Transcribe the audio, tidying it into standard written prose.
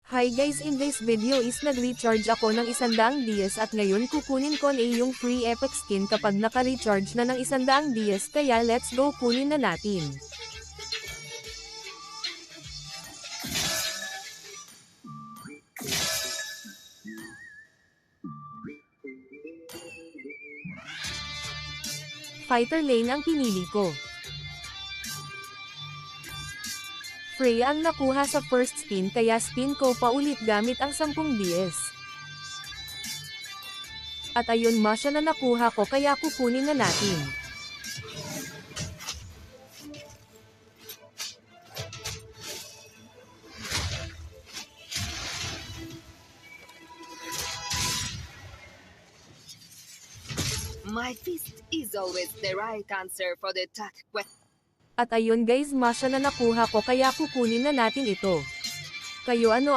Hi guys, in this video is nag-recharge ako ng 100 DS at ngayon kukunin ko na yung free epic skin kapag naka-recharge na ng 100 DS, kaya let's go, kunin na natin. Fighter lane ang pinili ko. Freya ang nakuha sa first spin, kaya spin ko pa ulit gamit ang 10 DS. At ayun, Masha na nakuha ko, kaya kukunin na natin. My fist is always the right answer for the attack question. At ayun guys, Masha na nakuha ko, kaya kukunin na natin ito. Kayo, ano ang